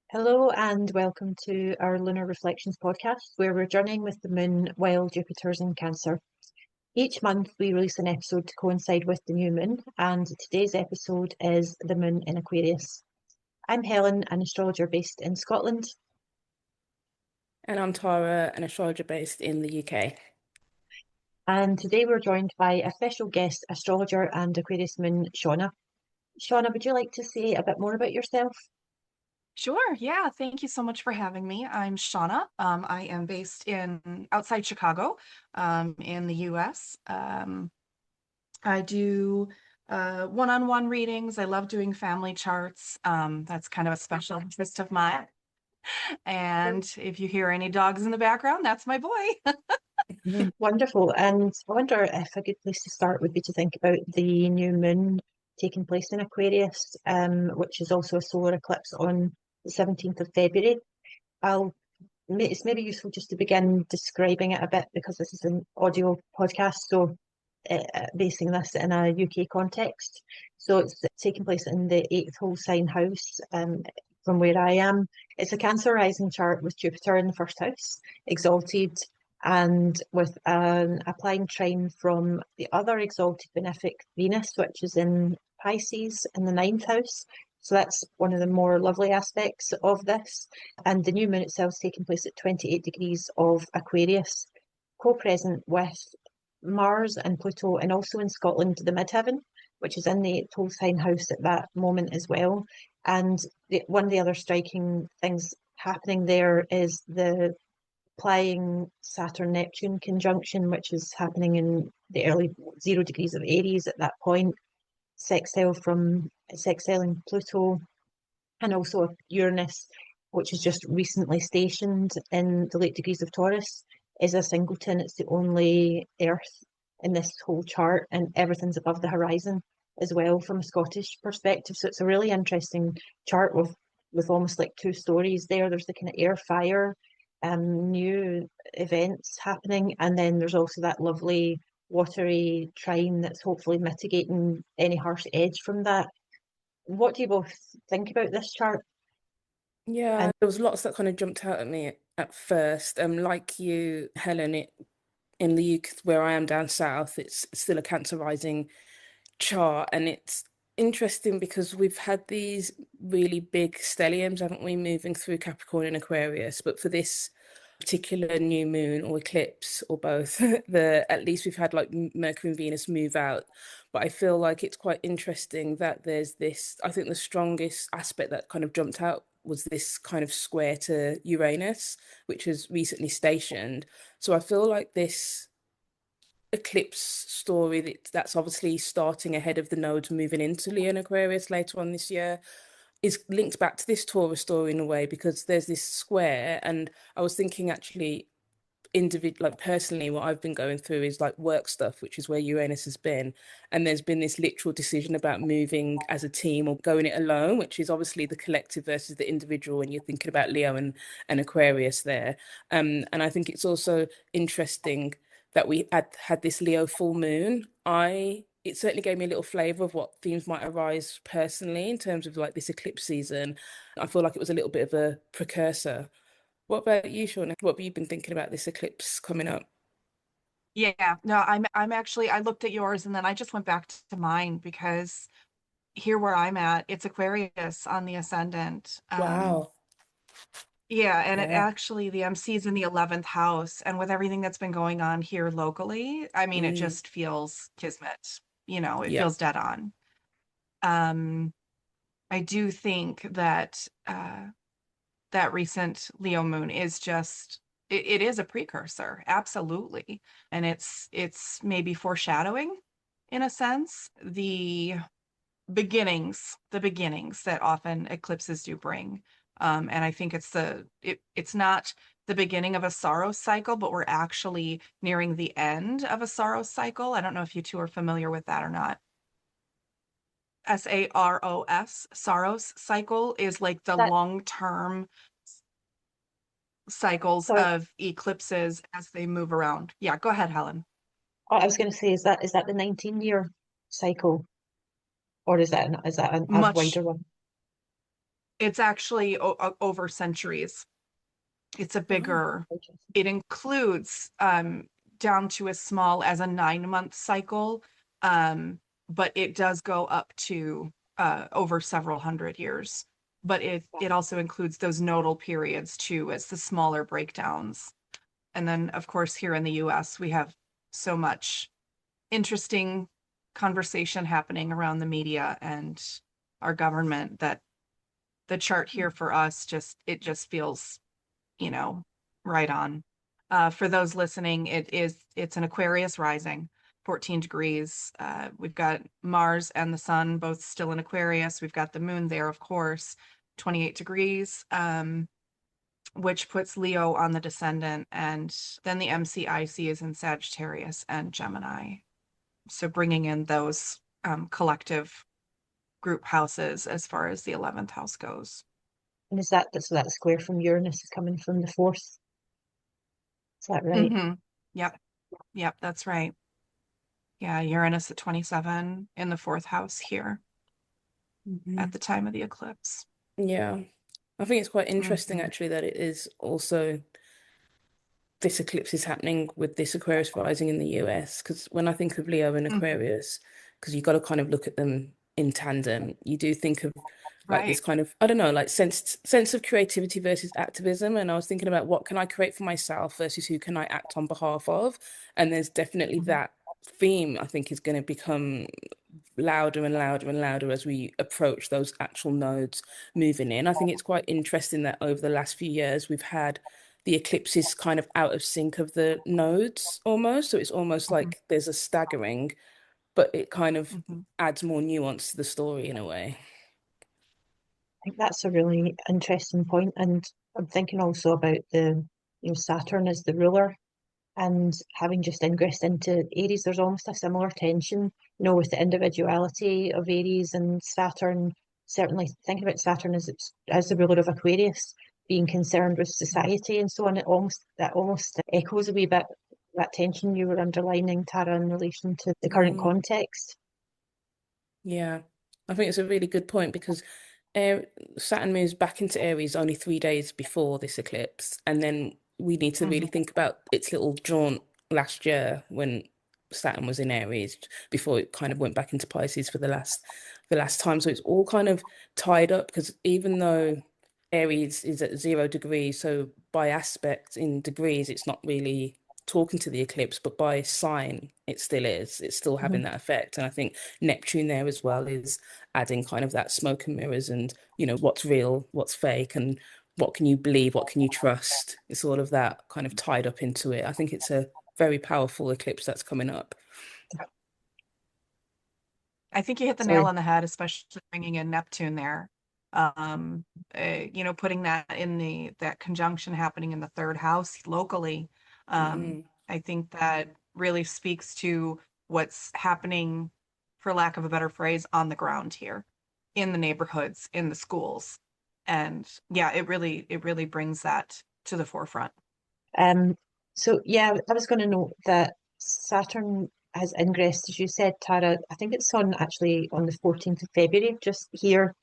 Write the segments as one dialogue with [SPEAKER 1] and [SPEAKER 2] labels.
[SPEAKER 1] Hello and welcome to our Lunar Reflections podcast, where we're journeying with the moon while Jupiter's in Cancer. Each month we release an episode to coincide with the new moon, and today's episode is the moon in Aquarius. I'm Helen, an astrologer based in Scotland.
[SPEAKER 2] And I'm Tara, an astrologer based in the UK.
[SPEAKER 1] And today we're joined by a special guest astrologer and Aquarius moon, Shauna. Shauna, would you like to say a bit more about yourself?
[SPEAKER 3] Sure. Yeah. Thank you so much for having me. I'm Shauna. I am based in outside Chicago, in the US. I do one-on-one readings. I love doing family charts. That's kind of a special interest of mine. And if you hear any dogs in the background, that's my boy.
[SPEAKER 1] Wonderful. And I wonder if a good place to start would be to think about the new moon taking place in Aquarius, which is also a solar eclipse on the 17th of February. I'll, it's maybe useful just to begin describing it a bit because this is an audio podcast, so basing this in a UK context. So it's taking place in the eighth whole sign house, from where I am. It's a Cancer rising chart with Jupiter in the first house, exalted, and with an applying trine from the other exalted benefic Venus, which is in Pisces in the ninth house. So that's one of the more lovely aspects of this. And the new moon itself is taking place at 28 degrees of Aquarius, co-present with Mars and Pluto, and also in Scotland, the midheaven, which is in the eighth whole sign house at that moment as well. And one of the other striking things happening there is the applying Saturn Neptune conjunction, which is happening in the early 0 degrees of Aries at that point, sextiling Pluto, and also Uranus, which is just recently stationed in the late degrees of Taurus, is a singleton. It's the only Earth in this whole chart, and everything's above the horizon as well from a Scottish perspective. So it's a really interesting chart with almost like two stories there. There's the kind of air fire new events happening, and then there's also that lovely watery trine that's hopefully mitigating any harsh edge from that. What do you both think about this chart?
[SPEAKER 2] Yeah,
[SPEAKER 1] And
[SPEAKER 2] there was lots that kind of jumped out at me at first. Like you, Helen, in the UK where I am down south, it's still a Cancer rising chart, and it's interesting because we've had these really big stelliums, haven't we, moving through Capricorn and Aquarius. But for this particular new moon or eclipse or both, the at least we've had like Mercury and Venus move out. But I feel like it's quite interesting that there's this, I think the strongest aspect that kind of jumped out was this kind of square to Uranus, which was recently stationed. So I feel like this eclipse story that's obviously starting ahead of the nodes moving into Leo and Aquarius later on this year is linked back to this Taurus story in a way, because there's this square. And I was thinking actually individual, like personally, what I've been going through is like work stuff, which is where Uranus has been, and there's been this literal decision about moving as a team or going it alone, which is obviously the collective versus the individual when you're thinking about Leo and Aquarius there. And I think it's also interesting that we had this Leo full moon. I It certainly gave me a little flavor of what themes might arise personally in terms of like this eclipse season. I feel like it was a little bit of a precursor. What about you, Sean? What have you been thinking about this eclipse coming up?
[SPEAKER 3] Yeah. No, I'm actually I looked at yours and then I just went back to mine because here where I'm at, it's Aquarius on the ascendant.
[SPEAKER 2] Wow.
[SPEAKER 3] Yeah, and it
[SPEAKER 2] Yeah.
[SPEAKER 3] actually the MC is in the 11th house, and with everything that's been going on here locally, I mean, it
[SPEAKER 2] Mm,
[SPEAKER 3] just feels kismet. It
[SPEAKER 2] yeah.
[SPEAKER 3] feels dead on. Um, I do think that that recent Leo moon is just it is a precursor, absolutely, and it's maybe foreshadowing, in a sense, the beginnings that often eclipses do bring. And I think it's not the beginning of a sorrow cycle, but we're actually nearing the end of a sorrow cycle. I don't know if you two are familiar with that or not. Saros, sorrows cycle is like the
[SPEAKER 1] that,
[SPEAKER 3] long-term cycles
[SPEAKER 1] sorry,
[SPEAKER 3] of eclipses as they move around. Yeah, go ahead, Helen.
[SPEAKER 1] I was going to say, is that the 19-year cycle, or is that a
[SPEAKER 3] Much
[SPEAKER 1] wider one?
[SPEAKER 3] It's actually over centuries. It's a
[SPEAKER 2] Oh,
[SPEAKER 3] bigger,
[SPEAKER 1] Interesting.
[SPEAKER 3] it includes down to as small as a 9-month cycle, but it does go up to over several hundred years. But it also includes those nodal periods too, as the smaller breakdowns. And then, of course, here in the US, we have so much interesting conversation happening around the media and our government that the chart here for us just feels, you know, right on. For those listening, it's an Aquarius rising, 14 degrees. We've got Mars and the sun both still in Aquarius. We've got the moon there, of course, 28 degrees, which puts Leo on the descendant, and then the MCIC is in Sagittarius and Gemini. So bringing in those collective group houses as far as the 11th house goes.
[SPEAKER 1] And is that so that square from Uranus is coming from the fourth? Is that right?
[SPEAKER 3] Mm-hmm. Yep. Yep, that's right. Yeah, Uranus at 27 in the fourth house here at the time of the eclipse.
[SPEAKER 2] yeah. I think it's quite interesting
[SPEAKER 3] Mm-hmm.
[SPEAKER 2] actually that it is also this eclipse is happening with this Aquarius rising in the US. Because when I think of Leo and
[SPEAKER 3] Mm-hmm.
[SPEAKER 2] Aquarius, because you've got to kind of look at them in tandem, you do think of like this
[SPEAKER 3] Right.
[SPEAKER 2] kind of, I don't know, like sense of creativity versus activism. And I was thinking about what can I create for myself versus who can I act on behalf of. And there's definitely
[SPEAKER 3] Mm-hmm.
[SPEAKER 2] that theme, I think, is going to become louder and louder and louder as we approach those actual nodes moving in. I think it's quite interesting that over the last few years we've had the eclipses kind of out of sync of the nodes almost. So it's almost
[SPEAKER 3] Mm-hmm.
[SPEAKER 2] like there's a staggering, but it kind of
[SPEAKER 3] Mm-hmm.
[SPEAKER 2] adds more nuance to the story in a way.
[SPEAKER 1] I think that's a really interesting point, and I'm thinking also about Saturn as the ruler, and having just ingressed into Aries, there's almost a similar tension, with the individuality of Aries and Saturn. Certainly, thinking about Saturn as the ruler of Aquarius, being concerned with society and so on. That almost echoes a wee bit that tension you were underlining, Tara, in relation to the current
[SPEAKER 2] Mm,
[SPEAKER 1] context.
[SPEAKER 2] yeah, I think it's a really good point because uh, Saturn moves back into Aries only 3 days before this eclipse, and then we need to really
[SPEAKER 3] Mm-hmm.
[SPEAKER 2] think about its little jaunt last year when Saturn was in Aries before it kind of went back into Pisces for the last time. So it's all kind of tied up because even though Aries is at 0 degrees, so by aspect in degrees, it's not really talking to the eclipse, but by sign, it still is. It's still having that effect. And I think Neptune there as well is adding kind of that smoke and mirrors and, what's real, what's fake, and what can you believe, what can you trust? It's all of that kind of tied up into it. I think it's a very powerful eclipse that's coming up.
[SPEAKER 3] I think you hit the nail
[SPEAKER 1] Sorry.
[SPEAKER 3] on the head, especially bringing in Neptune there. Um, putting that in that conjunction happening in the third house locally. Um,
[SPEAKER 2] Mm,
[SPEAKER 3] I think that really speaks to what's happening, for lack of a better phrase, on the ground here, in the neighborhoods, in the schools. And yeah, it really brings that to the forefront.
[SPEAKER 1] Um, so yeah, I was going to note that Saturn has ingressed, as you said, Tara. I think it's on the 14th of February, just here,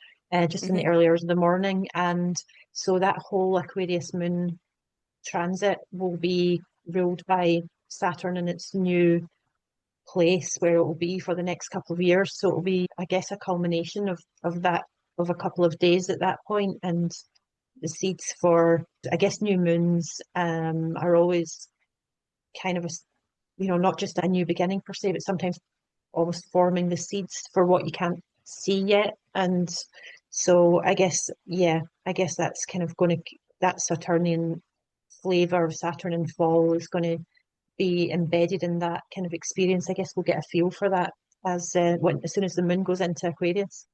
[SPEAKER 1] just in the
[SPEAKER 2] hmm
[SPEAKER 1] early hours of the morning. And so that whole Aquarius moon transit will be ruled by Saturn in its new place where it will be for the next couple of years. So it will be, I guess, a culmination of that, of a couple of days at that point. And the seeds for, I guess, new moons are always kind of not just a new beginning per se, but sometimes almost forming the seeds for what you can't see yet. And so I guess that's kind of going to, that Saturnian flavor of Saturn in fall is going to be embedded in that kind of experience. I guess we'll get a feel for that as soon as the moon goes into Aquarius.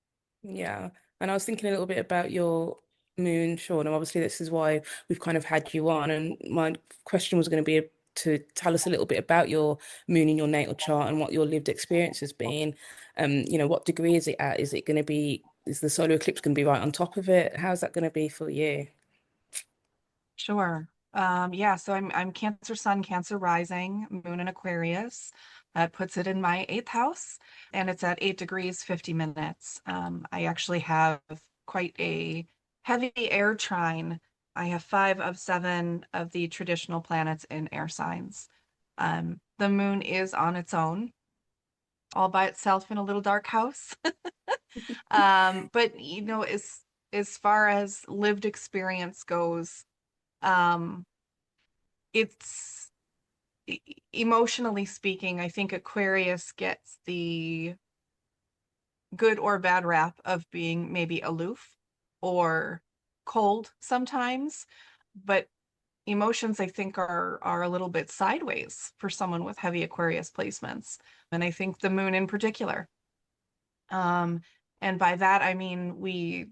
[SPEAKER 2] Yeah. And I was thinking a little bit about your moon, Sean, and obviously this is why we've kind of had you on. And my question was going to be to tell us a little bit about your moon in your natal chart and what your lived experience has been. What degree is it at? Is it going to be, is the solar eclipse going to be right on top of it? How's that going to be for you?
[SPEAKER 3] Sure. Yeah, so I'm Cancer Sun, Cancer Rising, Moon in Aquarius. That puts it in my eighth house, and it's at 8 degrees 50 minutes. I actually have quite a heavy air trine. I have 5 of 7 of the traditional planets in air signs. The moon is on its own, all by itself in a little dark house. But you know, as far as lived experience goes, um, it's emotionally speaking, I think Aquarius gets the good or bad rap of being maybe aloof or cold sometimes, but emotions I think are a little bit sideways for someone with heavy Aquarius placements, and I think the moon in particular. Um, and by that I mean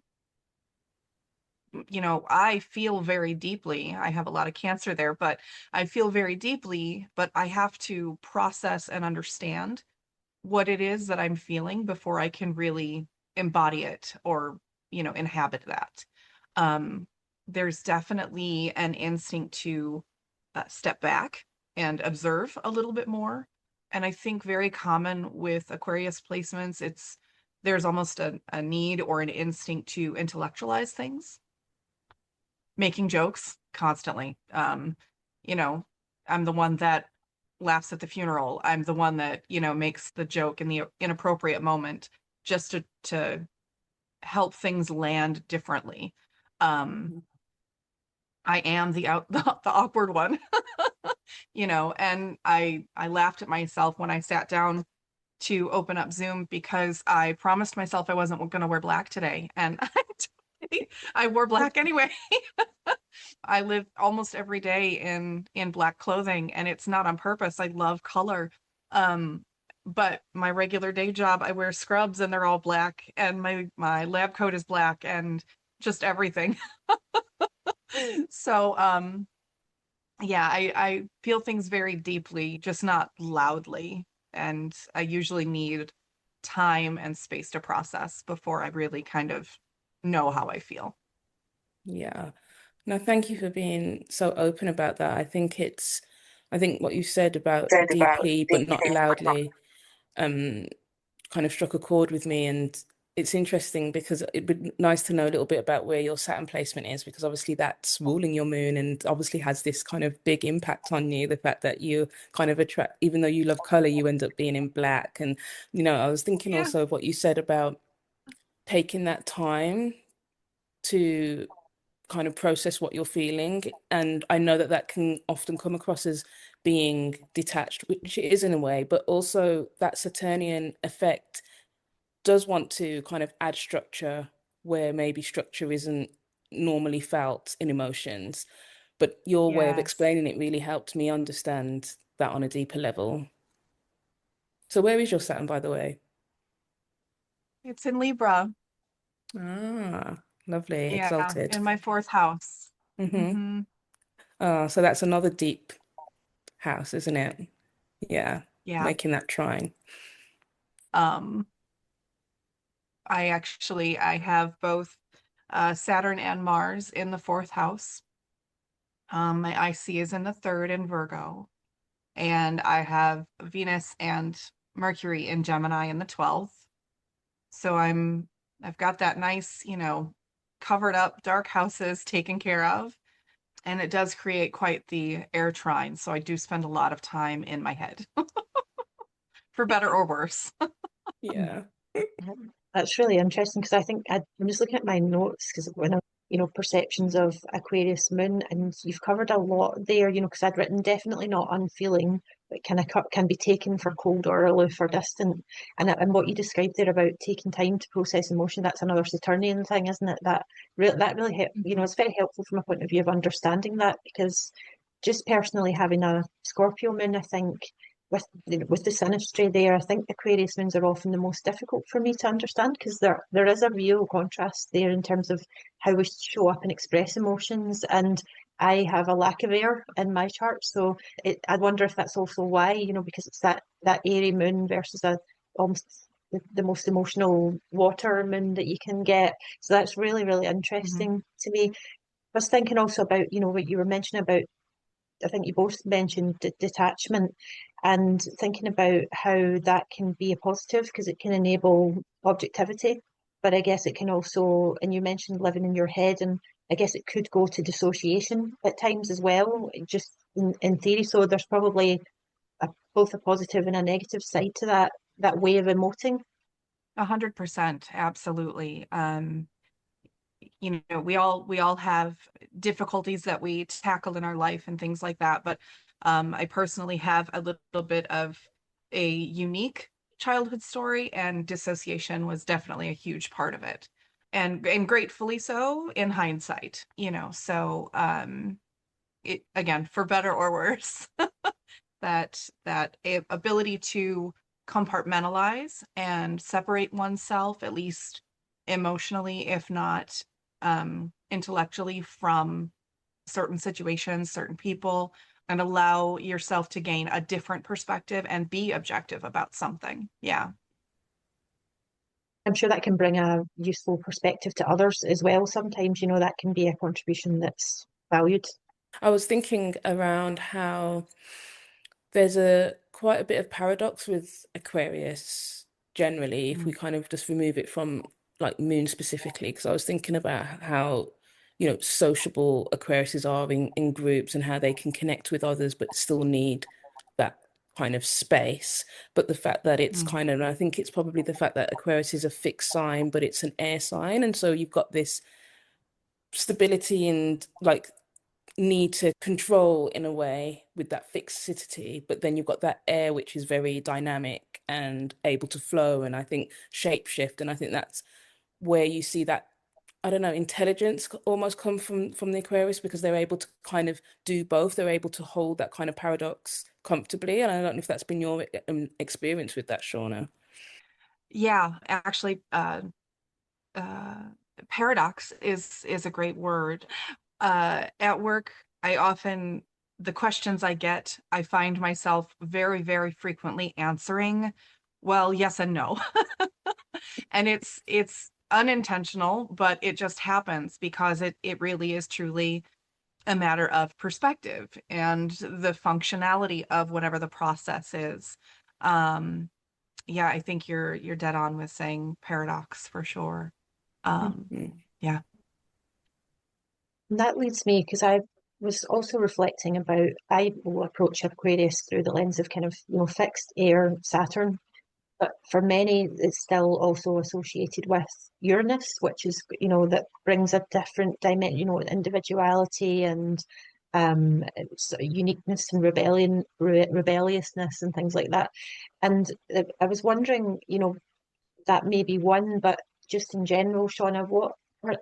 [SPEAKER 3] I feel very deeply. I have a lot of Cancer there, but I feel very deeply, but I have to process and understand what it is that I'm feeling before I can really embody it or, inhabit that. Um, there's definitely an instinct to step back and observe a little bit more. And I think very common with Aquarius placements, there's almost a need or an instinct to intellectualize things, making jokes constantly. You know, I'm the one that laughs at the funeral. I'm the one that, makes the joke in the inappropriate moment just to help things land differently. I am the awkward one, and I laughed at myself when I sat down to open up Zoom because I promised myself I wasn't going to wear black today, and I wore black anyway. I live almost every day in black clothing, and it's not on purpose. I love color. But my regular day job, I wear scrubs and they're all black, and my lab coat is black, and just everything. So yeah, I feel things very deeply, just not loudly. And I usually need time and space to process before I really kind of know how I feel.
[SPEAKER 2] Yeah. No, thank you for being so open about that. I think what you said about deeply but not loudly, um, kind of struck a chord with me. And it's interesting because it'd be nice to know a little bit about where your Saturn placement is, because obviously that's ruling your moon and obviously has this kind of big impact on you. The fact that you kind of attract, even though you love color, you end up being in black. And, I was thinking
[SPEAKER 3] Yeah.
[SPEAKER 2] also of what you said about taking that time to kind of process what you're feeling. And I know that that can often come across as being detached, which it is in a way, but also that Saturnian effect does want to kind of add structure where maybe structure isn't normally felt in emotions. But your way of
[SPEAKER 3] Yes.
[SPEAKER 2] explaining it really helped me understand that on a deeper level. So where is your Saturn, by the way?
[SPEAKER 3] It's in Libra.
[SPEAKER 2] Ah, lovely,
[SPEAKER 3] Yeah,
[SPEAKER 2] exalted.
[SPEAKER 3] in my 4th house.
[SPEAKER 2] Mm-hmm.
[SPEAKER 3] Hmm.
[SPEAKER 2] So that's another deep house, isn't it? Yeah,
[SPEAKER 3] Yeah.
[SPEAKER 2] making that trine.
[SPEAKER 3] Um, I have both Saturn and Mars in the 4th house. My IC is in the 3rd in Virgo, and I have Venus and Mercury in Gemini in the 12th. So I've got that nice, covered up dark houses taken care of. And it does create quite the air trine. So I do spend a lot of time in my head, for better or worse.
[SPEAKER 2] Yeah.
[SPEAKER 1] That's really interesting because I think I'm just looking at my notes because when I, perceptions of Aquarius moon, and you've covered a lot there, because I'd written definitely not unfeeling, but can be taken for cold or aloof or distant. And what you described there about taking time to process emotion, that's another Saturnian thing, isn't it? That really it's very helpful from a point of view of understanding that, because just personally having a Scorpio moon, I think with the synastry there, I think Aquarius moons are often the most difficult for me to understand because there is a real contrast there in terms of how we show up and express emotions. And I have a lack of air in my chart, so I wonder if that's also why, because it's that airy moon versus a almost the most emotional water moon that you can get. So that's really, really interesting to me. I was thinking also about, what you were mentioning about, I think you both mentioned detachment, and thinking about how that can be a positive because it can enable objectivity. but I guess it can also, and you mentioned living in your head, and I guess it could go to dissociation at times as well, just in theory. So there's probably both a positive and a negative side to that way of emoting.
[SPEAKER 3] 100%, absolutely. You know, we all have difficulties that we tackle in our life and things like that, but I personally have a little bit of a unique childhood story, and dissociation was definitely a huge part of it, and gratefully so in hindsight, you know. So it, again, for better or worse, that ability to compartmentalize and separate oneself, at least emotionally, if not intellectually, from certain situations, certain people, and allow yourself to gain a different perspective and be objective about something. Yeah.
[SPEAKER 1] I'm sure that can bring a useful perspective to others as well. Sometimes, that can be a contribution that's valued.
[SPEAKER 2] I was thinking around how there's quite a bit of paradox with Aquarius generally, if we kind of just remove it from like moon specifically, because I was thinking about how, sociable Aquariuses are in groups and how they can connect with others but still need that kind of space. But the fact that it's kind of, and I think it's probably the fact that Aquarius is a fixed sign, but it's an air sign. And so you've got this stability and like need to control in a way with that fixity, but then you've got that air which is very dynamic and able to flow, and I think shapeshift, and I think that's where you see that, I don't know, intelligence almost come from the Aquarius, because they're able to kind of do both. They're able to hold that kind of paradox comfortably, and I don't know if that's been your experience with that, Shauna.
[SPEAKER 3] Yeah, actually, paradox is a great word. At work, the questions I get, I find myself very, very frequently answering, well, yes and no. And it's unintentional, but it just happens because it really is truly a matter of perspective and the functionality of whatever the process is. Yeah, I think you're dead on with saying paradox for sure. Yeah.
[SPEAKER 1] And that leads me, because I was also reflecting about, I will approach Aquarius through the lens of kind of, fixed air Saturn. But for many, it's still also associated with Uranus, which is, that brings a different dimension, individuality and uniqueness and rebelliousness and things like that. And I was wondering, that may be one, but just in general, Shauna, what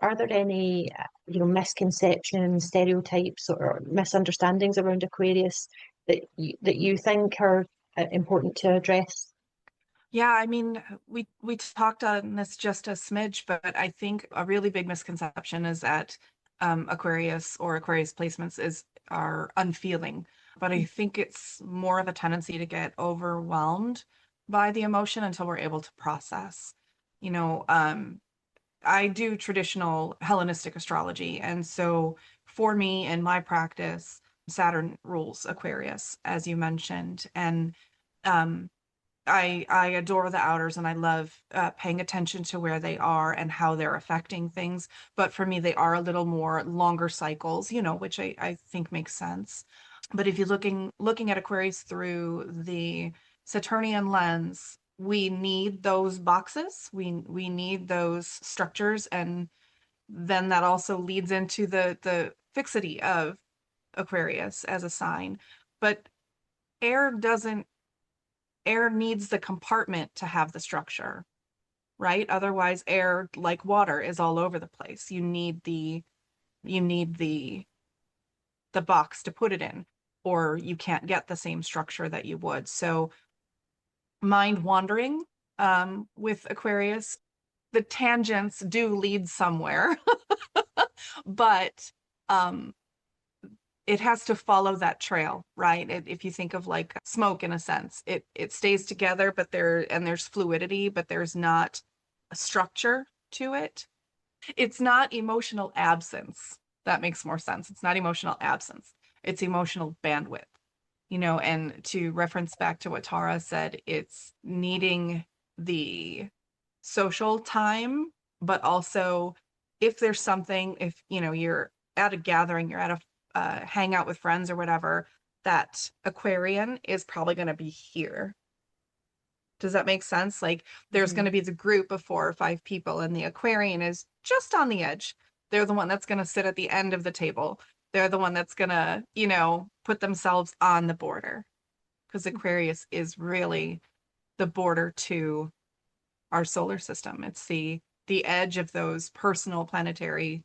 [SPEAKER 1] are there any, misconceptions, stereotypes, or misunderstandings around Aquarius that you think are important to address?
[SPEAKER 3] Yeah, I mean, we talked on this just a smidge, but I think a really big misconception is that Aquarius or Aquarius placements are unfeeling. But I think it's more of a tendency to get overwhelmed by the emotion until we're able to process. You know, I do traditional Hellenistic astrology, and so for me in my practice, Saturn rules Aquarius, as you mentioned, and um, I adore the outers, and I love paying attention to where they are and how they're affecting things. But for me, they are a little more longer cycles, which I think makes sense. But if you're looking at Aquarius through the Saturnian lens, we need those boxes. We need those structures, and then that also leads into the fixity of Aquarius as a sign. But air doesn't air needs the compartment to have the structure, right? Otherwise, air, like water, is all over the place. You need the box to put it in, or you can't get the same structure that you would. So mind wandering with Aquarius, the tangents do lead somewhere, but it has to follow that trail, right? If you think of like smoke in a sense, it stays together, but there's fluidity, but there's not a structure to it. It's not emotional absence. That makes more sense. It's not emotional absence. It's emotional bandwidth, and to reference back to what Tara said, it's needing the social time but also if there's something, if you know you're at a gathering, you're at a hangout with friends or whatever, that Aquarian is probably going to be here. Does that make sense? Like there's going to be the group of 4 or 5 people, and the Aquarian is just on the edge. They're the one that's going to sit at the end of the table. They're the one that's going to, you know, put themselves on the border, because Aquarius is really the border to our solar system. It's the edge of those personal planetary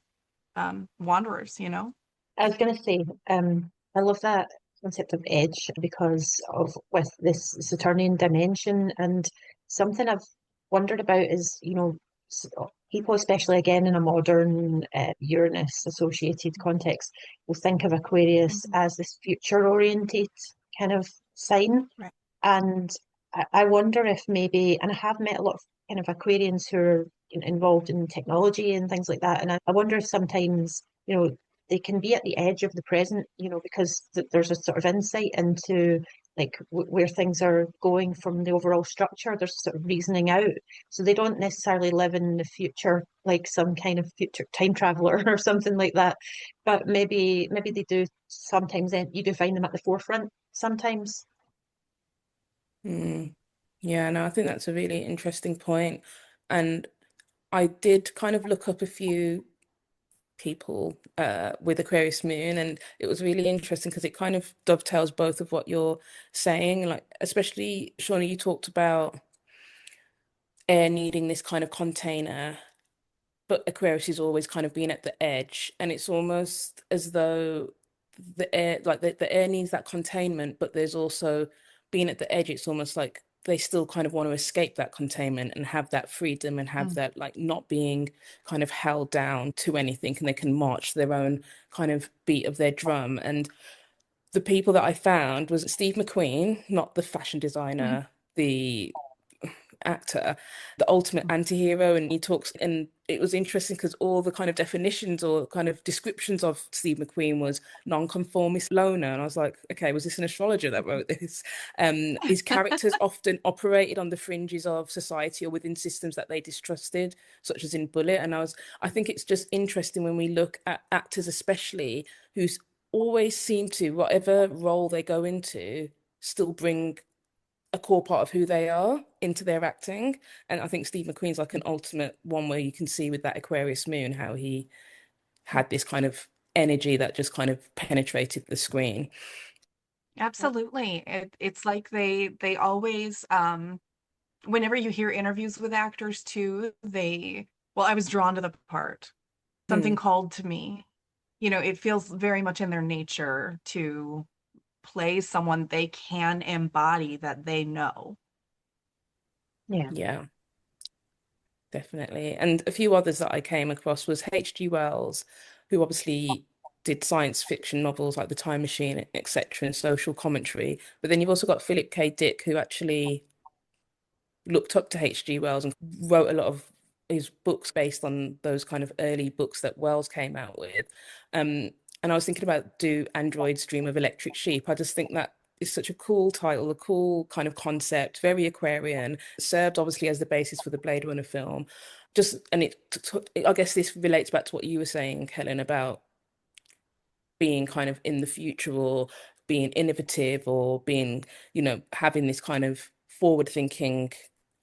[SPEAKER 3] wanderers, you know?
[SPEAKER 1] I was going to say, I love that concept of edge because of with this Saturnian dimension, and something I've wondered about is, people, especially again in a modern Uranus associated context, will think of Aquarius as this future oriented kind of sign.
[SPEAKER 3] Right.
[SPEAKER 1] And I wonder if maybe, and I have met a lot of kind of Aquarians who are involved in technology and things like that, and I wonder if sometimes, they can be at the edge of the present, because there's a sort of insight into like where things are going from the overall structure. There's sort of reasoning out, so they don't necessarily live in the future like some kind of future time traveler or something like that. But maybe they do sometimes. Then you do find them at the forefront sometimes.
[SPEAKER 2] Yeah, no, I think that's a really interesting point. And I did kind of look up a few people with Aquarius moon, and it was really interesting because it kind of dovetails both of what you're saying. Like, especially Shauna, you talked about air needing this kind of container, but Aquarius is always kind of being at the edge, and it's almost as though the air, like the air needs that containment, but there's also being at the edge, it's almost like they still kind of want to escape that containment and have that freedom and have that like not being kind of held down to anything, and they can march their own kind of beat of their drum. And the people that I found was Steve McQueen, not the fashion designer, the actor, the ultimate anti-hero. And he talks, and it was interesting because all the kind of definitions or kind of descriptions of Steve McQueen was non-conformist loner, and I was like, okay, was this an astrologer that wrote this? His characters often operated on the fringes of society or within systems that they distrusted, such as in Bullet. And I think it's just interesting when we look at actors especially, who's always seem to, whatever role they go into, still bring a core part of who they are into their acting. And I think Steve McQueen's like an ultimate one where you can see with that Aquarius moon how he had this kind of energy that just kind of penetrated the screen.
[SPEAKER 3] Absolutely. It's like they always whenever you hear interviews with actors too, well, I was drawn to the part. Something called to me. You know, it feels very much in their nature to play someone they can embody that they know.
[SPEAKER 2] Yeah, definitely. And a few others that I came across was H.G. Wells, who obviously did science fiction novels like The Time Machine, etc., and social commentary. But then you've also got Philip K. Dick, who actually looked up to H.G. Wells and wrote a lot of his books based on those kind of early books that Wells came out with. And I was thinking about Do Androids Dream of Electric Sheep? I just think that is such a cool title, a cool kind of concept, very Aquarian, served obviously as the basis for the Blade Runner film. I guess this relates back to what you were saying, Helen, about being kind of in the future or being innovative or being, having this kind of forward thinking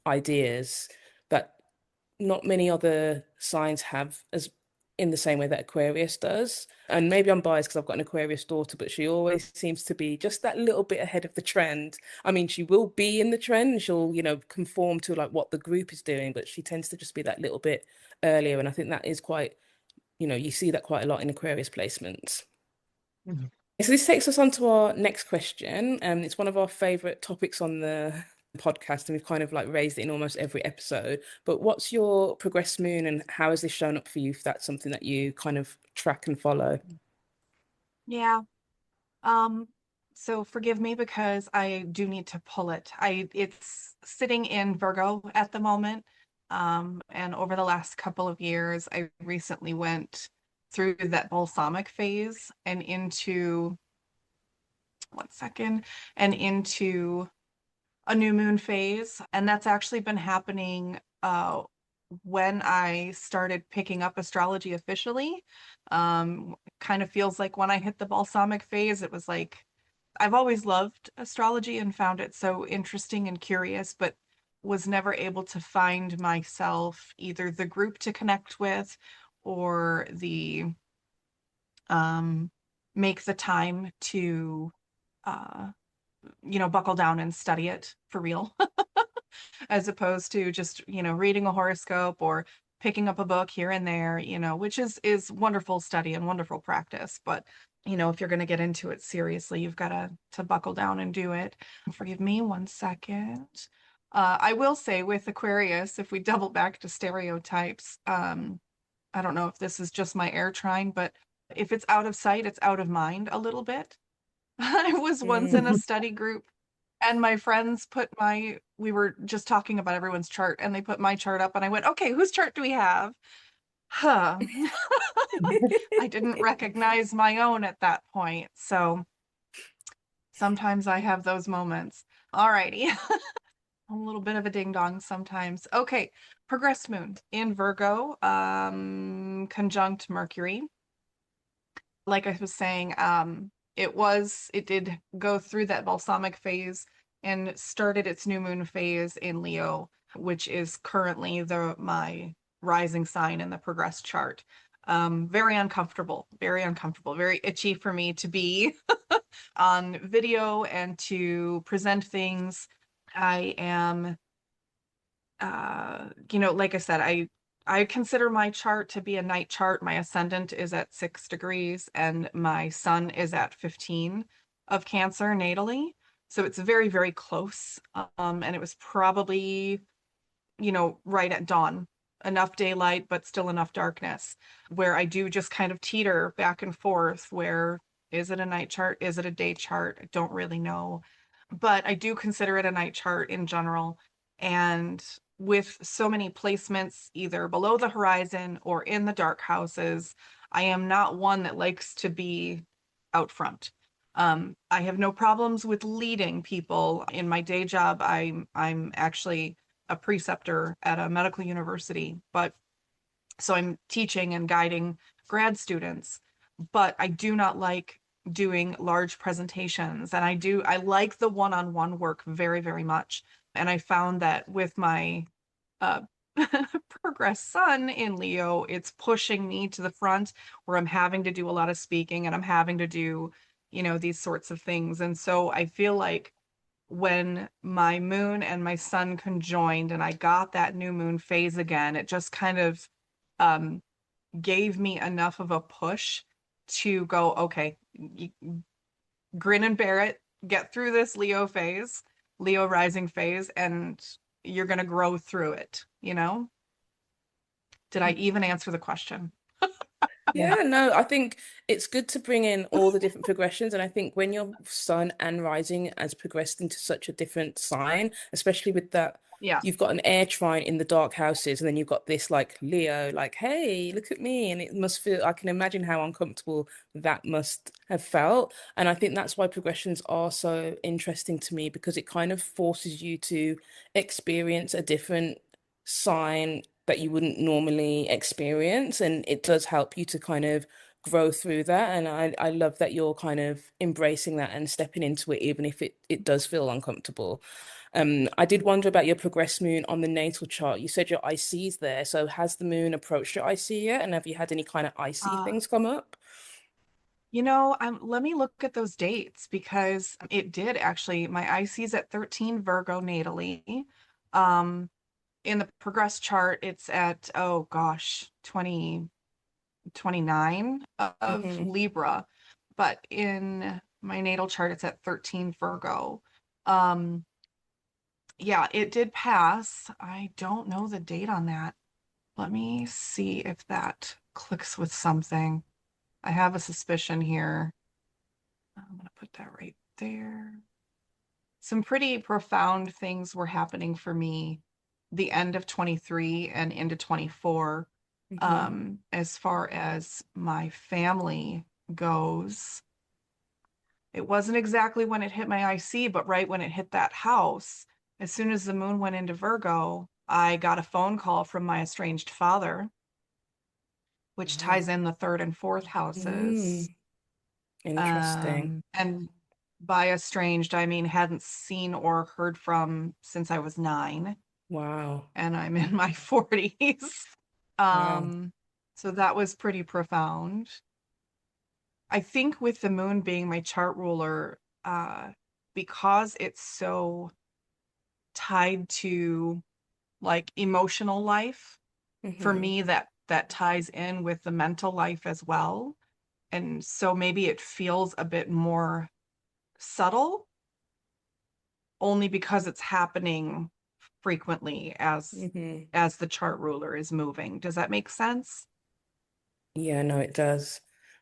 [SPEAKER 2] ideas that not many other signs have as in the same way that Aquarius does. And maybe I'm biased because I've got an Aquarius daughter, but she always seems to be just that little bit ahead of the trend. I mean, she will be in the trend and she'll, conform to like what the group is doing, but she tends to just be that little bit earlier. And I think that is quite, you see that quite a lot in Aquarius placements. So this takes us on to our next question. It's one of our favorite topics on the podcast, and we've kind of like raised it in almost every episode. But what's your progressed moon, and how has this shown up for you, if that's something that you kind of track and follow?
[SPEAKER 3] Yeah. So forgive me because I do need to pull it. It's sitting in Virgo at the moment. And over the last couple of years, I recently went through that balsamic phase and into a new moon phase. And that's actually been happening when I started picking up astrology officially. Kind of feels like when I hit the balsamic phase, it was like I've always loved astrology and found it so interesting and curious, but was never able to find myself either the group to connect with or the make the time to buckle down and study it for real, as opposed to just, reading a horoscope or picking up a book here and there, which is wonderful study and wonderful practice. But, if you're going to get into it seriously, you've got to buckle down and do it. Forgive me 1 second. I will say with Aquarius, if we double back to stereotypes, I don't know if this is just my air trine, but if it's out of sight, it's out of mind a little bit. I was once in a study group and my friends we were just talking about everyone's chart and they put my chart up and I went, okay, whose chart do we have? Huh. I didn't recognize my own at that point. So sometimes I have those moments. All righty. A little bit of a ding dong sometimes. Okay. Progressed moon in Virgo, conjunct Mercury. Like I was saying, it did go through that balsamic phase and started its new moon phase in Leo, which is currently my rising sign in the progressed chart. Very uncomfortable, very itchy for me to be on video and to present things. I am, like I said, I consider my chart to be a night chart. My ascendant is at 6 degrees and my sun is at 15 of Cancer natally. So it's very, very close. And it was probably, right at dawn, enough daylight, but still enough darkness, where I do just kind of teeter back and forth. Where is it a night chart? Is it a day chart? I don't really know. But I do consider it a night chart in general. And with so many placements either below the horizon or in the dark houses, I am not one that likes to be out front. I have no problems with leading people. In my day job, I'm actually a preceptor at a medical university, but so I'm teaching and guiding grad students, but I do not like doing large presentations. And I like the one-on-one work very, very much. And I found that with my uh, progressed sun in Leo, it's pushing me to the front where I'm having to do a lot of speaking and I'm having to do, these sorts of things. And so I feel like when my moon and my sun conjoined and I got that new moon phase again, it just kind of gave me enough of a push to go, okay, grin and bear it, get through this Leo rising phase, and you're going to grow through it, Did I even answer the question?
[SPEAKER 2] Yeah, no, I think it's good to bring in all the different progressions. And I think when your sun and rising has progressed into such a different sign, especially with that,
[SPEAKER 3] Yeah.
[SPEAKER 2] you've got an air trine in the dark houses, and then you've got this like Leo, like, hey, look at me. And it must feel, I can imagine how uncomfortable that must have felt. And I think that's why progressions are so interesting to me, because it kind of forces you to experience a different sign that you wouldn't normally experience, and it does help you to kind of grow through that. And I love that you're kind of embracing that and stepping into it, even if it does feel uncomfortable. I did wonder about your progressed moon on the natal chart. You said your IC's there, so has the moon approached your IC yet, and have you had any kind of IC
[SPEAKER 3] Uh,
[SPEAKER 2] things come up?
[SPEAKER 3] Let me look at those dates because it did actually, my IC's at 13 Virgo natally. Um, in the progress chart, it's at, oh gosh, 29 of
[SPEAKER 2] Hmm.
[SPEAKER 3] Libra, but in my natal chart, it's at 13 Virgo. Um, yeah, it did pass. I don't know the date on that. Let me see if that clicks with something. I have a suspicion here. I'm gonna put that right there. Some pretty profound things were happening for me the end of 23 and into 24.
[SPEAKER 2] Hmm.
[SPEAKER 3] As far as my family goes, it wasn't exactly when it hit my IC, but right when it hit that house, as soon as the moon went into Virgo, I got a phone call from my estranged father, which
[SPEAKER 2] Wow.
[SPEAKER 3] ties in the third and fourth houses.
[SPEAKER 2] Mm, interesting.
[SPEAKER 3] And by estranged, I mean hadn't seen or heard from since I was 9,
[SPEAKER 2] Wow.
[SPEAKER 3] and I'm in my 40s.
[SPEAKER 2] Wow.
[SPEAKER 3] So that was pretty profound. I think with the moon being my chart ruler, because it's so tied to like emotional life, for
[SPEAKER 2] Hmm.
[SPEAKER 3] me that ties in with the mental life as well. And so maybe it feels a bit more subtle only because it's happening frequently
[SPEAKER 2] Hmm.
[SPEAKER 3] as the chart ruler is moving. Does that make sense?
[SPEAKER 2] Yeah, no, it does.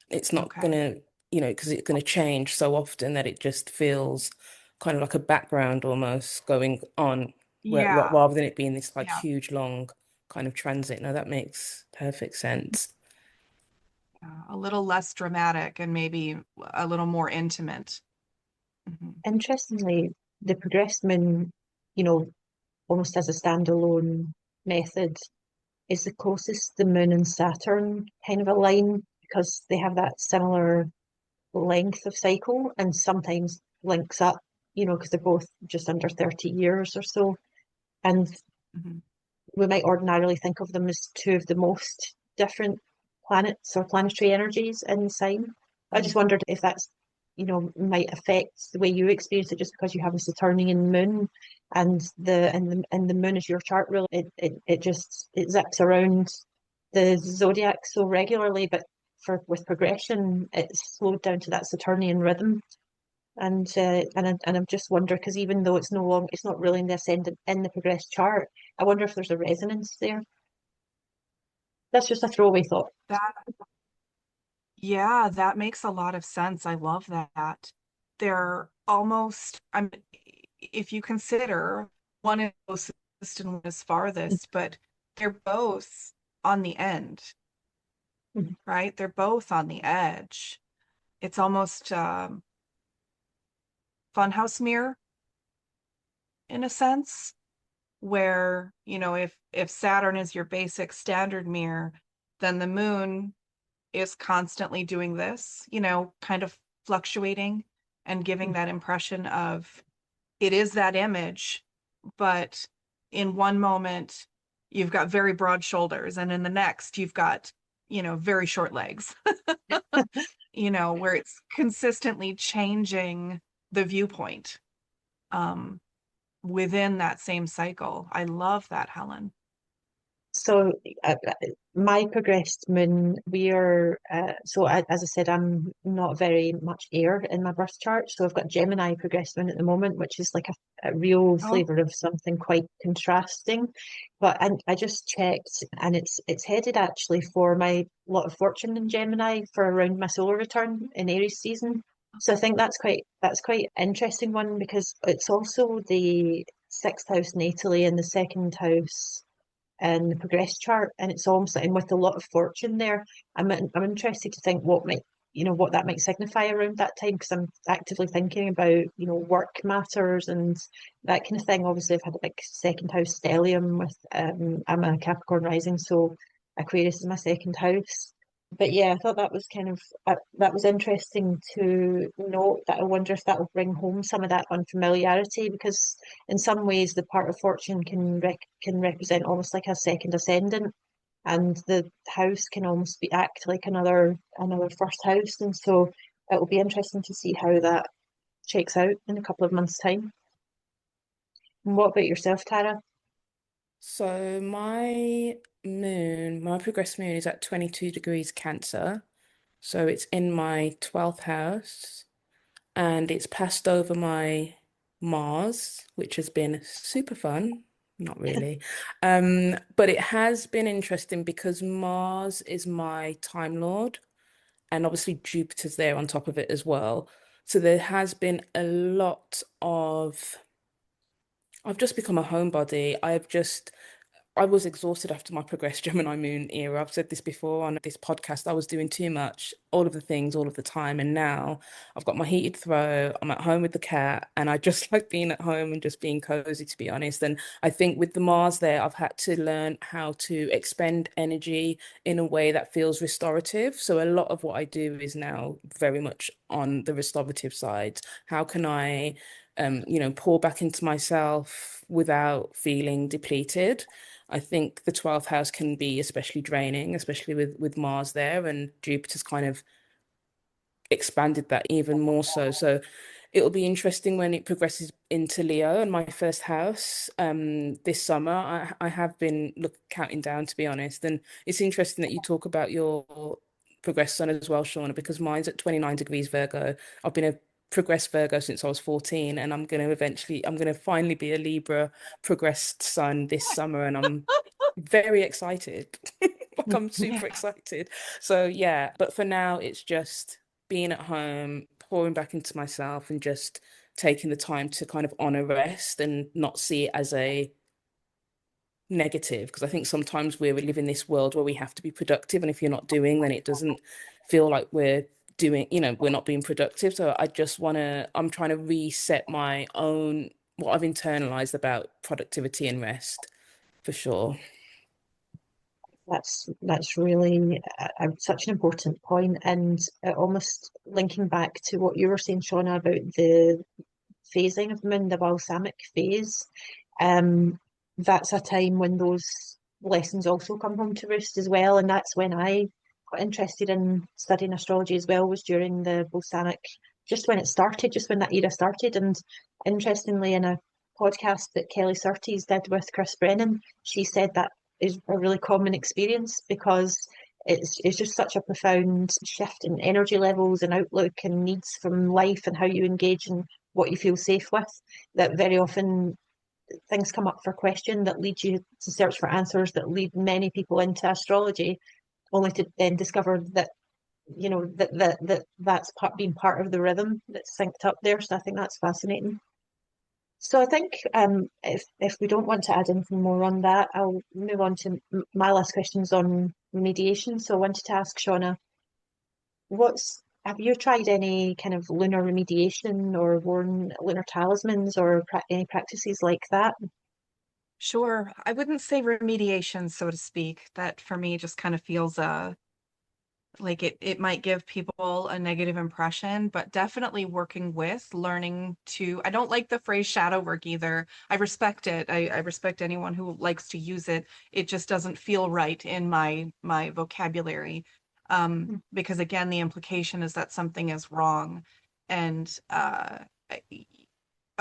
[SPEAKER 2] It's not
[SPEAKER 3] Okay.
[SPEAKER 2] gonna, because it's gonna change so often that it just feels kind of like a background almost going on, where
[SPEAKER 3] Yeah.
[SPEAKER 2] rather than it being this like
[SPEAKER 3] Yeah.
[SPEAKER 2] huge long kind of transit. No, that makes perfect sense.
[SPEAKER 3] Yeah. A little less dramatic and maybe a little more intimate. Mhm.
[SPEAKER 1] Interestingly, the progressed moon, you know, almost as a standalone method, is the closest the moon and Saturn kind of align because they have that similar length of cycle and sometimes links up, because they're both just under 30 years or so. And
[SPEAKER 3] Mhm.
[SPEAKER 1] we might ordinarily think of them as two of the most different planets or planetary energies in the sign. I just
[SPEAKER 3] Mhm.
[SPEAKER 1] wondered if that's, might affect the way you experience it just because you have a Saturnian moon and the moon is your chart rule. It zips around the zodiac so regularly, but with progression, it's slowed down to that Saturnian rhythm. And I'm just wondering because even though it's not really in the ascendant in the progressed chart, I wonder if there's a resonance there. That's just a throwaway thought.
[SPEAKER 3] That, yeah, that makes a lot of sense. I love that. They're almost, if you consider one is closest and one is farthest, but they're both on the end,
[SPEAKER 1] Mhm.
[SPEAKER 3] right? They're both on the edge. It's almost funhouse mirror in a sense, where, if Saturn is your basic standard mirror, then the moon is constantly doing this, kind of fluctuating and giving that impression of it is that image, but in one moment you've got very broad shoulders, and in the next you've got, very short legs, where it's consistently changing the viewpoint um, within that same cycle. I love that, Helen.
[SPEAKER 1] So, my progressed moon, as I said, I'm not very much air in my birth chart. So I've got Gemini progressed moon at the moment, which is like a real
[SPEAKER 3] Oh,
[SPEAKER 1] flavor of something quite contrasting. But I just checked, and it's headed actually for my lot of fortune in Gemini for around my solar return in Aries season. So I think that's quite interesting one because it's also the sixth house natally and the second house in the progress chart, and it's almost and with a lot of fortune there. I'm interested to think what that might signify around that time because I'm actively thinking about work matters and that kind of thing. Obviously, I've had a big second house stellium with I'm a Capricorn rising, so Aquarius is my second house. But yeah, I thought that was that was interesting to note. That I wonder if that will bring home some of that unfamiliarity because in some ways the part of fortune can represent almost like a second ascendant, and the house can almost act like another first house, and so it will be interesting to see how that shakes out in a couple of months' time. And what about yourself, Tara?
[SPEAKER 2] So my progressed moon is at 22 degrees Cancer. So it's in my 12th house and it's passed over my Mars, which has been super fun. Not really. But it has been interesting because Mars is my Time Lord, and obviously Jupiter's there on top of it as well. So there has been a lot of I've just become a homebody. I've just I was exhausted after my progressed Gemini moon era. I've said this before on this podcast. I was doing too much, all of the things, all of the time. And now I've got my heated throw. I'm at home with the cat, and I just like being at home and just being cozy, to be honest. And I think with the Mars there, I've had to learn how to expend energy in a way that feels restorative. So a lot of what I do is now very much on the restorative side. How can I pour back into myself without feeling depleted? I think the 12th house can be especially draining, especially with Mars there, and Jupiter's kind of expanded that even more so. So it'll be interesting when it progresses into Leo and my first house this summer. I have been counting down, to be honest. And it's interesting that you talk about your progressed sun as well, Shauna, because mine's at 29 degrees Virgo. I've been a progressed Virgo since I was 14, and I'm going to finally be a Libra progressed sun this summer, and I'm very excited. Like, I'm super excited. So yeah, but for now it's just being at home, pouring back into myself, and just taking the time to kind of honor rest and not see it as a negative, because I think sometimes we live in this world where we have to be productive, and if you're not doing, then it doesn't feel like we're doing, we're not being productive. So I'm trying to reset my own, what I've internalized about productivity and rest, for sure.
[SPEAKER 1] That's really such an important point, and almost linking back to what you were saying, Shauna, about the phasing of the moon, the balsamic phase. That's a time when those lessons also come home to roost as well, and that's when I got interested in studying astrology as well, was during the balsamic, just when it started, just when that era started. And interestingly, in a podcast that Kelly Surtees did with Chris Brennan, she said that is a really common experience, because it's just such a profound shift in energy levels and outlook and needs from life, and how you engage and what you feel safe with, that very often things come up for question that lead you to search for answers that lead many people into astrology, only to then discover that that's being part of the rhythm that's synced up there. So I think that's fascinating. So I think if we don't want to add anything more on that, I'll move on to my last questions on remediation. So I wanted to ask Shauna, have you tried any kind of lunar remediation or worn lunar talismans or any practices like that?
[SPEAKER 3] Sure. I wouldn't say remediation, so to speak. That for me just kind of feels like it might give people a negative impression, but definitely working with, learning to, I don't like the phrase shadow work either. I respect it. I respect anyone who likes to use it. It just doesn't feel right in my vocabulary. Because again, the implication is that something is wrong. And a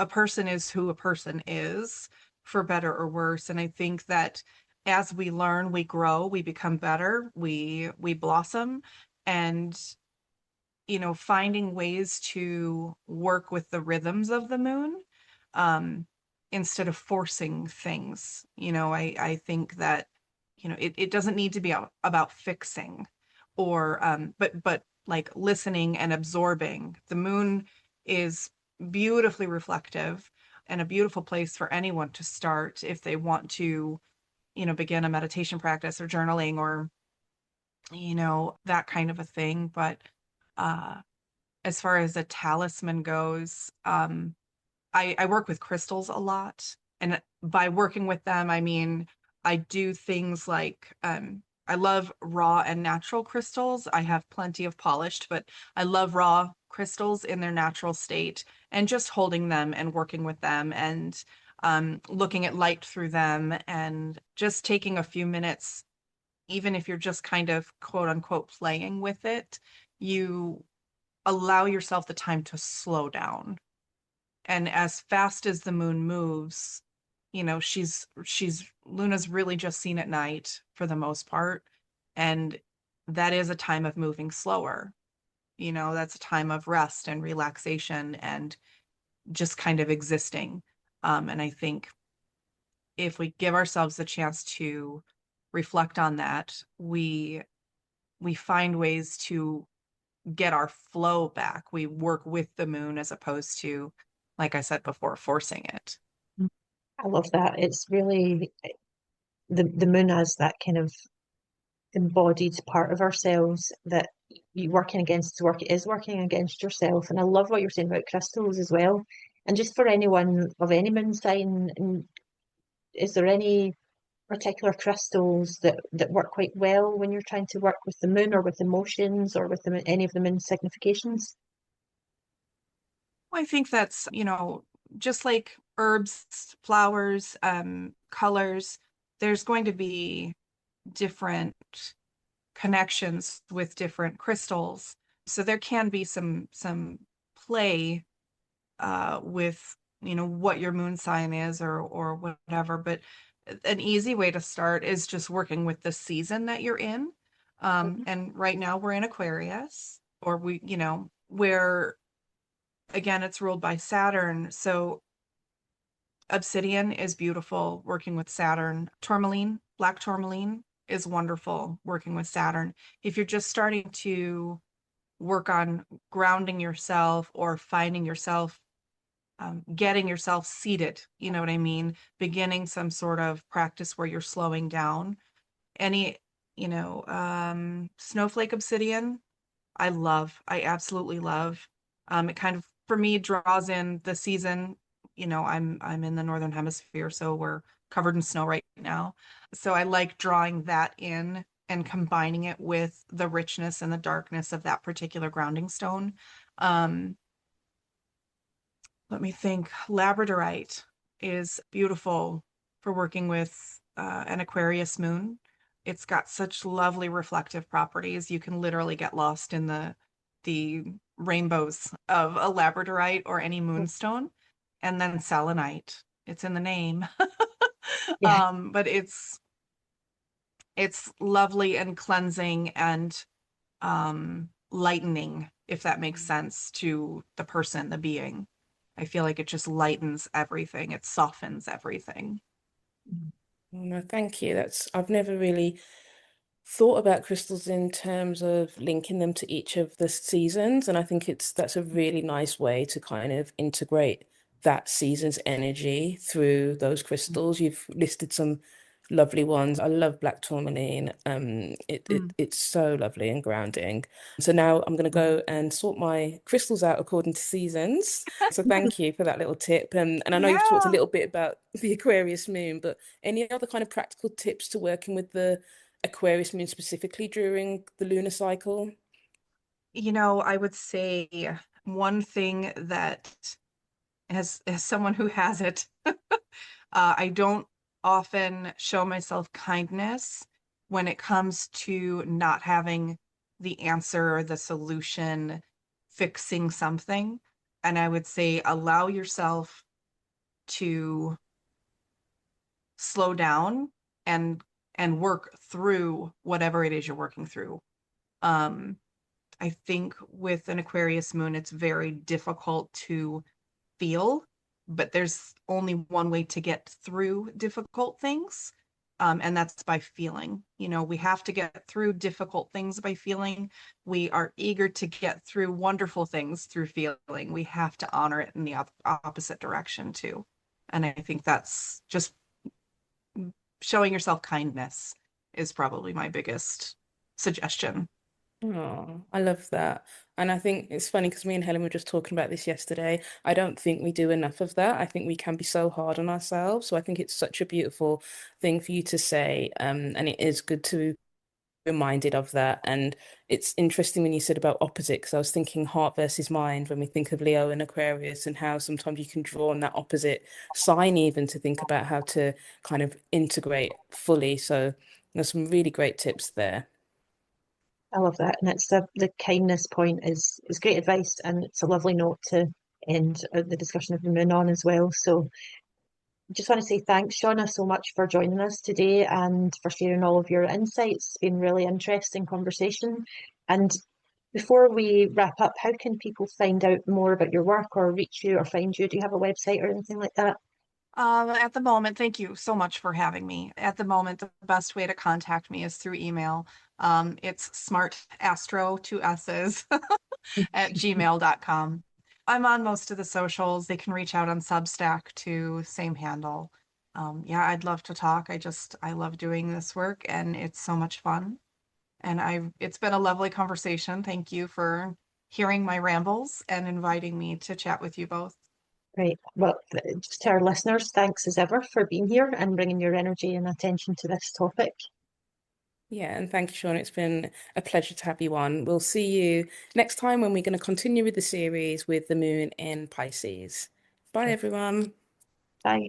[SPEAKER 3] person is who a person is, for better or worse. And I think that as we learn, we grow, we become better, we blossom. And finding ways to work with the rhythms of the moon, instead of forcing things. I think that it doesn't need to be about fixing, or but like listening and absorbing. The moon is beautifully reflective, and a beautiful place for anyone to start if they want to begin a meditation practice or journaling, or that kind of a thing. But as far as a talisman goes, I work with crystals a lot. And by working with them, I mean, I do things like, I love raw and natural crystals. I have plenty of polished, but I love raw crystals in their natural state, and just holding them and working with them, and looking at light through them, and just taking a few minutes, even if you're just kind of quote unquote playing with it, you allow yourself the time to slow down. And as fast as the moon moves, Luna's really just seen at night for the most part. And that is a time of moving slower. That's a time of rest and relaxation and just kind of existing. And I think if we give ourselves the chance to reflect on that, we find ways to get our flow back. We work with the moon as opposed to, like I said before, forcing it.
[SPEAKER 1] I love that. It's really the moon as that kind of embodied part of ourselves that you working against work is working against yourself. And I love what you're saying about crystals as well. And just for anyone of any moon sign, is there any particular crystals that work quite well when you're trying to work with the moon or with emotions or with any of the moon significations?
[SPEAKER 3] I think that's, just like herbs, flowers, colors, there's going to be different connections with different crystals. So there can be some play with, what your moon sign is or whatever. But an easy way to start is just working with the season that you're in. And right now we're in Aquarius, or where again, it's ruled by Saturn. So obsidian is beautiful working with Saturn. Tourmaline, black tourmaline is wonderful working with Saturn. If you're just starting to work on grounding yourself or finding yourself, getting yourself seated, you know what I mean? Beginning some sort of practice where you're slowing down. Any, snowflake obsidian, I absolutely love. It kind of, for me, draws in the season. I'm in the Northern Hemisphere, so we're covered in snow right now. So I like drawing that in and combining it with the richness and the darkness of that particular grounding stone. Let me think. Labradorite is beautiful for working with an Aquarius moon. It's got such lovely reflective properties. You can literally get lost in the rainbows of a labradorite or any moonstone. And then selenite. It's in the name.
[SPEAKER 1] Yeah.
[SPEAKER 3] But it's lovely and cleansing and lightening, if that makes sense to the person, the being. I feel like it just lightens everything. It softens everything.
[SPEAKER 2] No, thank you. I've never really thought about crystals in terms of linking them to each of the seasons, and I think that's a really nice way to kind of integrate that season's energy through those crystals. You've listed some lovely ones. I love black tourmaline. It's so lovely and grounding. So now I'm going to go and sort my crystals out according to seasons. So thank you for that little tip. And I know you've talked a
[SPEAKER 3] Yeah.
[SPEAKER 2] little bit about the Aquarius moon, but any other kind of practical tips to working with the Aquarius moon specifically during the lunar cycle?
[SPEAKER 3] I would say one thing that, as someone who has it, I don't often show myself kindness when it comes to not having the answer or the solution, fixing something. And I would say allow yourself to slow down and work through whatever it is you're working through. I think with an Aquarius moon, it's very difficult to feel, but there's only one way to get through difficult things. And that's by feeling. We have to get through difficult things by feeling. We are eager to get through wonderful things through feeling. We have to honor it in the opposite direction too. And I think that's just showing yourself kindness is probably my biggest suggestion.
[SPEAKER 2] Oh, I love that. And I think it's funny because me and Helen were just talking about this yesterday. I don't think we do enough of that. I think we can be so hard on ourselves. So I think it's such a beautiful thing for you to say. And it is good to be reminded of that. And it's interesting when you said about opposite, because I was thinking heart versus mind when we think of Leo and Aquarius and how sometimes you can draw on that opposite sign even to think about how to kind of integrate fully. So there's some really great tips there.
[SPEAKER 1] I love that. And it's the kindness point is great advice, and it's a lovely note to end the discussion of the moon on as well. So just want to say thanks, Shauna, so much for joining us today and for sharing all of your insights. It's been really interesting conversation. And before we wrap up, how can people find out more about your work or reach you or find you? Do you have a website or anything like that?
[SPEAKER 3] At the moment, thank you so much for having me. At the moment, the best way to contact me is through email. It's smartastro, two S's, at gmail.com. I'm on most of the socials. They can reach out on Substack too, same handle. Yeah, I'd love to talk. I love doing this work and it's so much fun. And it's been a lovely conversation. Thank you for hearing my rambles and inviting me to chat with you both.
[SPEAKER 1] Right. Well, just to our listeners, thanks as ever for being here and bringing your energy and attention to this topic.
[SPEAKER 2] Yeah, and thank you, Sean. It's been a pleasure to have you on. We'll see you next time when we're going to continue with the series with the moon in Pisces. Bye, everyone.
[SPEAKER 1] Bye.